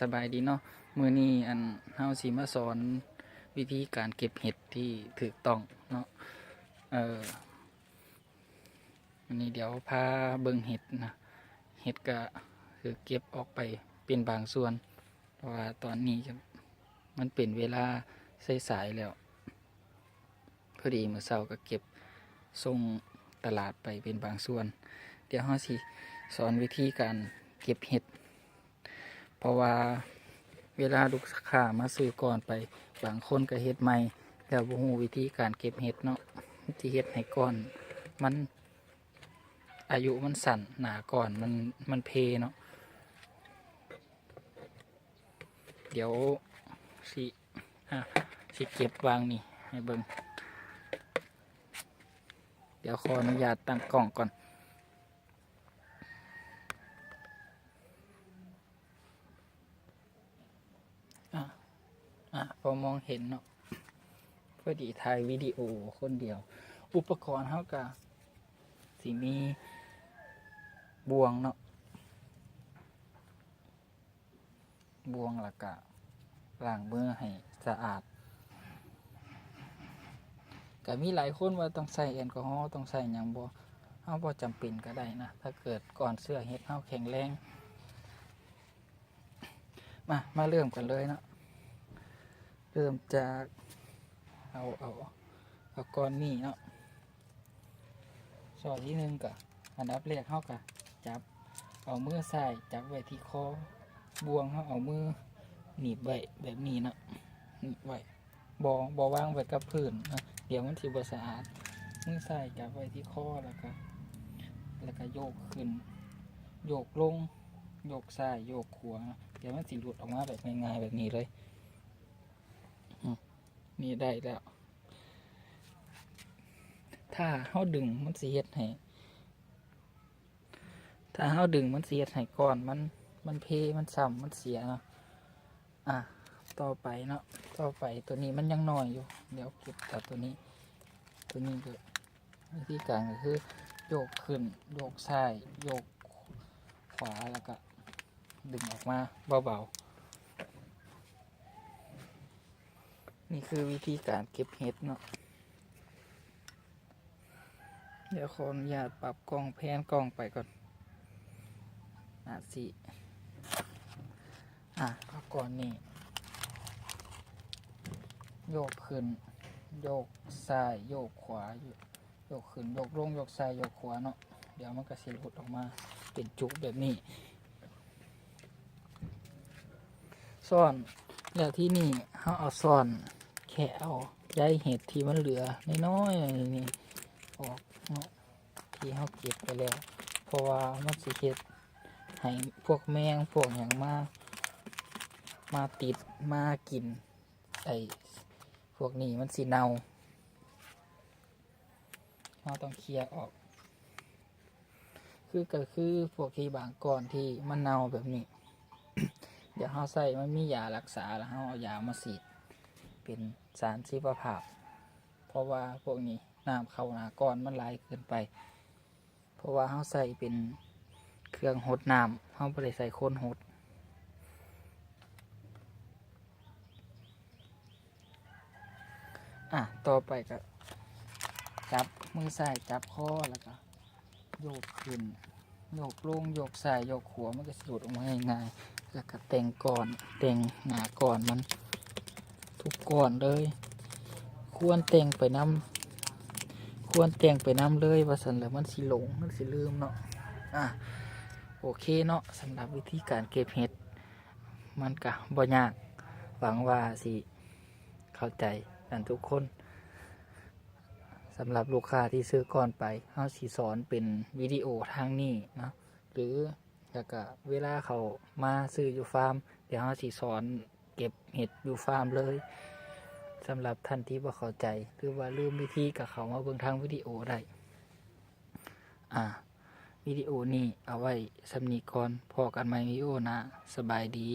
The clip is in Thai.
สบายดีเนาะมื้อนี้เฮาสิมาสอนวิธีการเก็บเห็ดที่ถูกต้องเนาะเอ่อวันนี้เดี๋ยวพาเบิ่งเห็ดนะเห็ดก็คือเก็บออกไปเป็นบางส่วน เพราะว่าตอนนี้มันเป็นเวลาสายๆแล้วพอดีมื้อเช้าก็เก็บส่งตลาดไปเป็นบางส่วน เดี๋ยวเฮาสิสอนวิธีการเก็บเห็ด เพราะว่าเวลาลูกค้ามาซื้อก่อนไปบางคนก็เฮ็ดใหม่แล้วบ่ฮู้วิธีการเก็บเห็ดเนาะที่เฮ็ดให้ก่อนมันอายุมันสั้นหนาก่อนมันเพเนาะเดี๋ยวสิอ่ะสิเก็บวางนี่ให้เบิ่งเดี๋ยวขออนุญาตตั้งกล้องก่อนพอมองเห็นเนาะพอดีถ่ายวิดีโอคนเดียว อุปกรณ์เฮาก็สิมีบ่วงเนาะบ่วงแล้วก็ล้างมือให้สะอาดก็มีหลายคนว่าต้องใส่แอลกอฮอล์ต้องใส่หยังบ่เฮาบ่จำเป็นก็ได้นะถ้าเกิดก่อนเสื้อเฮ็ดเฮาแข็งแรงมาเริ่มกันเลยเนาะเริ่มจากเอาก้อนนี้เนาะสอดที่หนึ่งก็อันดับแรกเฮาก็จับเอามือใส่จับไว้ที่คอบ่วงเฮาเอามือหนีบไว้แบบนี้เนาะหนีบไว้บ่วางไว้กับพื้นนะเดี๋ยวมันสิบ่สะอาดมือใส่จับไว้ที่คอแล้วก็โยกขึ้นโยกลงโยกซ้ายโยกขวาเดี๋ยวมันสิหลุดออกมาแบบง่ายๆแบบนี้เลยนี่ได้แล้วถ้าเฮาดึงมันสิเฮ็ดให้ก่อนมันเพมันซ้ำมันเสียเนาะต่อไปเนาะต่อไปตัวนี้มันยังน้อยอยู่เดี๋ยวเก็บจากตัวนี้ก็วิธีการก็คือโยกขึ้นโยกซ้ายโยกขวาแล้วก็ดึงออกมาเบาๆนี่คือวิธีการเก็บเห็ดเนาะเดี๋ยวขออนุญาตปรับกล้องแพนกล้องไปก่อนสิเอาก่อนนี่โยกขึ้นโยกซ้ายโยกขวาโยกขึ้นโยกลงโยกซ้ายโยกขวาเนาะเดี๋ยวมันก็สิหลุดออกมาเป็นจุกแบบนี้ซ่อนแล้วที่นี่เขาเอาซ่อนแค่เอาใยเห็ดที่มันเหลือน้อยๆนี่ออกเนาะที่เขาเก็บไปแล้วเพราะว่ามันสิเห็ดให้พวกแมงพวกอย่างมาติดมากินพวกนี้มันสิเน่าเราต้องเคลียร์ออกก็คือพวกที่บางก้อนที่มันเน่าแบบนี้ เดี๋ยวเราใส่มันมียารักษาแล้วเราเอายามาฉีดเป็นสารชีวภาพเพราะว่าพวกนี้น้ำเข้าหนาก้อนมันไหลเกินไปเพราะว่าเราใส่เป็นเครื่องหดน้ำเราไม่ได้ใส่คนหดต่อไปก็จับมือซ้ายจับคอแล้วก็โยกขึ้นโยกลงโยกซ้ายโยกขวามันก็สูดออกมาง่ายๆแล้วก็แต่งก่อนแต่งหนาก่อนมันทุกก่อนเลยควรแต่งไปน้ำเลยว่าสันแล้วมันสิหลงมันสิลืมเนาะโอเคเนาะสำหรับวิธีการเก็บเห็ดมันก็บ่ยากหวังว่าสิเข้าใจกันทุกคนสำหรับลูกค้าที่ซื้อก่อนไปเขาสิสอนเป็นวิดีโอทางนี้นะหรือแล้วก็เวลาเขามาซื้ออยู่ฟาร์มเดี๋ยวเขาสิสอนเก็บเห็ดอยู่ฟาร์มเลยสำหรับท่านที่บ่เข้าใจหรือว่าลืมวิธีกับเขามาเบิ่งทางวิดีโอได้วิดีโอนี้เอาไว้สำนีก่อนพอกันใหม่วิดีโอนะสบายดี